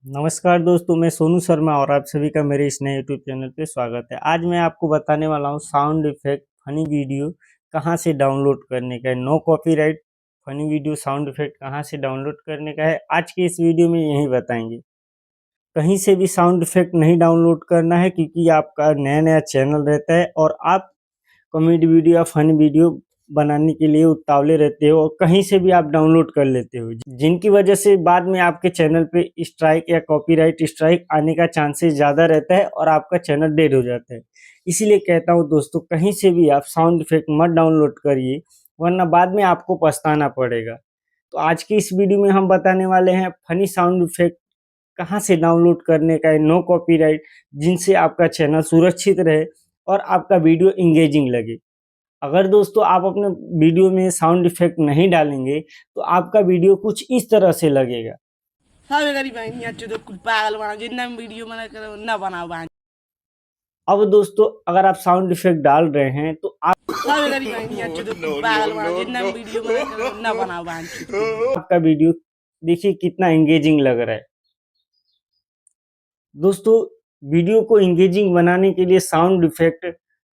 नमस्कार दोस्तों, मैं सोनू शर्मा और आप सभी का मेरे इस नए यूट्यूब चैनल पे स्वागत है। आज मैं आपको बताने वाला हूँ साउंड इफेक्ट फनी वीडियो कहाँ से डाउनलोड करने का है। No copyright funny video sound effect कहाँ से डाउनलोड करने का है, आज के इस वीडियो में यही बताएंगे। कहीं से भी साउंड इफेक्ट नहीं डाउनलोड करना है, क्योंकि आपका नया नया चैनल रहता है और आप कॉमेडी वीडियो या फनी वीडियो बनाने के लिए उतावले रहते हो और कहीं से भी आप डाउनलोड कर लेते हो, जिनकी वजह से बाद में आपके चैनल पे स्ट्राइक या कॉपीराइट स्ट्राइक आने का चांसेस ज़्यादा रहता है और आपका चैनल डेड हो जाता है। इसीलिए कहता हूँ दोस्तों, कहीं से भी आप साउंड इफेक्ट मत डाउनलोड करिए, वरना बाद में आपको पछताना पड़ेगा। तो आज की इस वीडियो में हम बताने वाले हैं फनी साउंड इफेक्ट कहाँ से डाउनलोड करने का है, नो कॉपीराइट, जिनसे आपका चैनल सुरक्षित रहे और आपका वीडियो इंगेजिंग लगे। अगर दोस्तों आप अपने वीडियो में साउंड इफेक्ट नहीं डालेंगे तो आपका वीडियो कुछ इस तरह से लगेगा। अब दोस्तों अगर आप साउंड इफेक्ट डाल रहे हैं तो आपका वीडियो देखिए कितना एंगेजिंग लग रहा है। दोस्तों वीडियो को एंगेजिंग बनाने के लिए साउंड इफेक्ट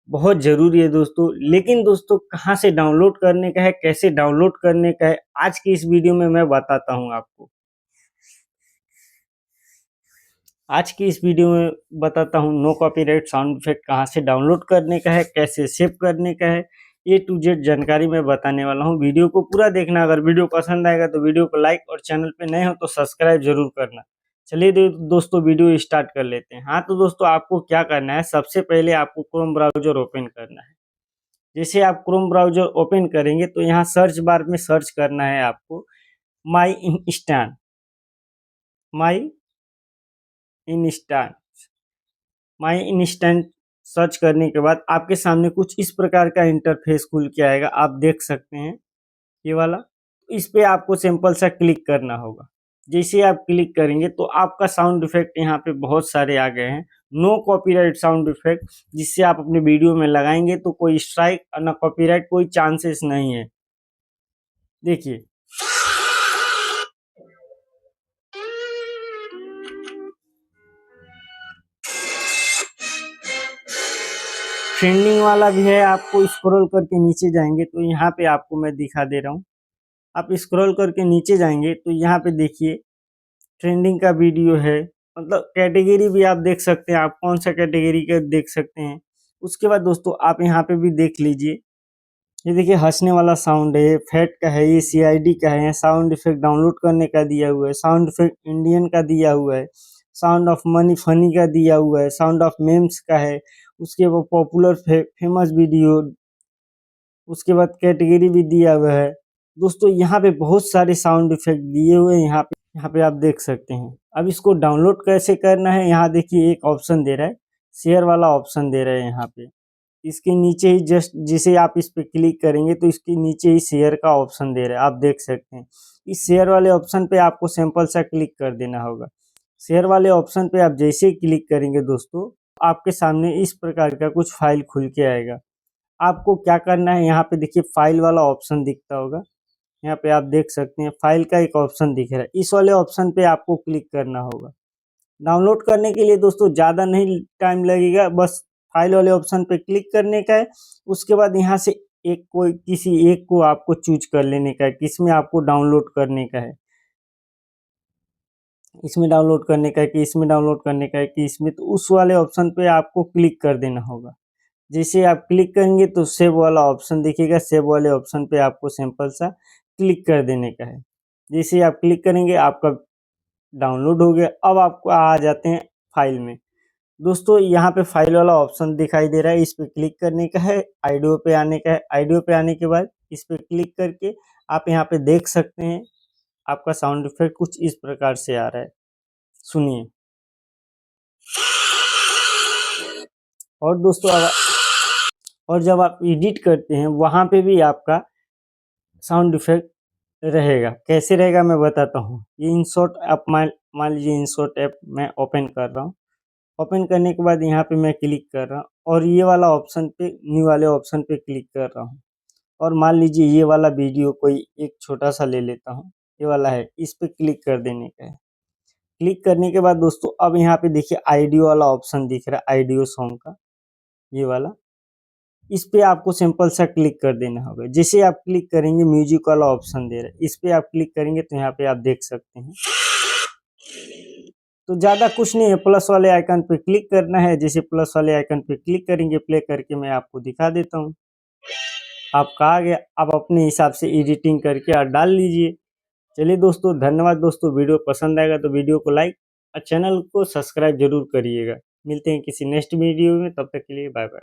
बहुत ज़रूरी है दोस्तों, लेकिन दोस्तों कहाँ से डाउनलोड करने का है, कैसे डाउनलोड करने का है, आज की इस वीडियो में मैं बताता हूँ आपको। आज की इस वीडियो में बताता हूँ नो कॉपीराइट साउंड इफेक्ट कहाँ से डाउनलोड करने का है, कैसे सेव करने का है, ए टू जेड जानकारी मैं बताने वाला हूँ। वीडियो को पूरा देखना। अगर वीडियो पसंद आएगा तो वीडियो को लाइक और चैनल पे नए हो तो सब्सक्राइब जरूर करना। चलिए दोस्तों वीडियो स्टार्ट कर लेते हैं। हाँ तो दोस्तों आपको क्या करना है, सबसे पहले आपको क्रोम ब्राउजर ओपन करना है। जैसे आप क्रोम ब्राउजर ओपन करेंगे तो यहाँ सर्च बार में सर्च करना है आपको माई इंस्टेंट, माई इंस्टेंट, माई इंस्टेंट। सर्च करने के बाद आपके सामने कुछ इस प्रकार का इंटरफेस खुल के आएगा, आप देख सकते हैं ये वाला। इस पे आपको सिंपल सा क्लिक करना होगा। जैसे आप क्लिक करेंगे तो आपका साउंड इफेक्ट यहाँ पे बहुत सारे आ गए हैं, नो कॉपीराइट साउंड इफेक्ट, जिससे आप अपने वीडियो में लगाएंगे तो कोई स्ट्राइक और ना कॉपीराइट, कोई चांसेस नहीं है। देखिए ट्रेंडिंग वाला भी है। आपको स्क्रॉल करके नीचे जाएंगे तो यहाँ पे आपको मैं दिखा दे रहा हूँ। आप स्क्रॉल करके नीचे जाएंगे तो यहाँ पे देखिए ट्रेंडिंग का वीडियो है, मतलब कैटेगरी भी आप देख सकते हैं, आप कौन सा कैटेगरी का देख सकते हैं। उसके बाद दोस्तों आप यहाँ पे भी देख लीजिए, ये देखिए हंसने वाला साउंड है, फैट का है, ये सीआईडी का है, साउंड इफेक्ट डाउनलोड करने का दिया हुआ है, साउंड इफेक्ट इंडियन का दिया हुआ है, साउंड ऑफ मनी फनी का दिया हुआ है, साउंड ऑफ मेम्स का है, उसके बाद पॉपुलर फेमस वीडियो, उसके बाद कैटेगरी भी दिया हुआ है। दोस्तों यहाँ पे बहुत सारे साउंड इफेक्ट दिए हुए हैं, यहाँ पे आप देख सकते हैं। अब इसको डाउनलोड कैसे करना है, यहाँ देखिए एक ऑप्शन दे रहा है, शेयर वाला ऑप्शन दे रहा है यहाँ पे। इसके नीचे ही जस्ट जिसे आप इस पे क्लिक करेंगे तो इसके नीचे ही शेयर का ऑप्शन दे रहा है, आप देख सकते हैं। इस शेयर वाले ऑप्शन पे आपको सिंपल सा क्लिक कर देना होगा। शेयर वाले ऑप्शन पे आप जैसे ही क्लिक करेंगे दोस्तों, आपके सामने इस प्रकार का कुछ फाइल खुल के आएगा। आपको क्या करना है, यहाँ पे देखिए फाइल वाला ऑप्शन दिखता होगा, यहाँ पे आप देख सकते हैं फाइल का एक ऑप्शन दिख रहा है, इस वाले ऑप्शन पे आपको क्लिक करना होगा। डाउनलोड करने के लिए दोस्तों ज़्यादा नहीं टाइम लगेगा, बस फाइल वाले ऑप्शन पे क्लिक करने का है। उसके बाद यहाँ से किसी एक को आपको चूज कर लेने का है, किसमें आपको डाउनलोड करने का है, इसमें डाउनलोड करने का है कि इसमें डाउनलोड करने का है कि इसमें, तो उस वाले ऑप्शन पे आपको क्लिक कर देना होगा। जैसे आप क्लिक करेंगे तो सेव वाला ऑप्शन दिखेगा, सेव वाले ऑप्शन पे आपको सिंपल सा क्लिक कर देने का है। जैसे आप क्लिक करेंगे आपका डाउनलोड हो गया। अब आपको आ जाते हैं फाइल में। दोस्तों यहाँ पे फाइल वाला ऑप्शन दिखाई दे रहा है, इस पे क्लिक करने का है, ऑडियो पे आने का है। ऑडियो पे आने के बाद इस पे क्लिक करके आप यहाँ पे देख सकते हैं आपका साउंड इफेक्ट कुछ इस प्रकार से आ रहा है, सुनिए। और दोस्तों और जब आप एडिट करते हैं वहाँ पे भी आपका साउंड इफेक्ट रहेगा। कैसे रहेगा मैं बताता हूँ। ये इंसर्ट ऐप मान लीजिए, इंसर्ट ऐप मैं ओपन कर रहा हूँ। ओपन करने के बाद यहाँ पे मैं क्लिक कर रहा हूँ और ये वाला ऑप्शन पे, न्यू वाले ऑप्शन पे क्लिक कर रहा हूँ। और मान लीजिए ये वाला वीडियो कोई एक छोटा सा ले लेता हूँ, ये वाला है, इस पे क्लिक कर देने का है। क्लिक करने के बाद दोस्तों अब यहाँ पे देखिए ऑडियो वाला ऑप्शन दिख रहा है, ऑडियो सॉन्ग का ये वाला, इस पे आपको सिंपल सा क्लिक कर देना होगा। जैसे आप क्लिक करेंगे म्यूजिक वाला ऑप्शन दे रहा है, इस पे आप क्लिक करेंगे तो यहाँ पे आप देख सकते हैं। तो ज़्यादा कुछ नहीं है, प्लस वाले आइकन पे क्लिक करना है। जैसे प्लस वाले आइकन पे क्लिक करेंगे, प्ले करके मैं आपको दिखा देता हूँ। आपका आ गया, आप अपने हिसाब से एडिटिंग करके आप डाल लीजिए। चलिए दोस्तों, धन्यवाद दोस्तों। वीडियो पसंद आएगा तो वीडियो को लाइक और चैनल को सब्सक्राइब जरूर करिएगा। मिलते हैं किसी नेक्स्ट वीडियो में, तब तक के लिए बाय बाय।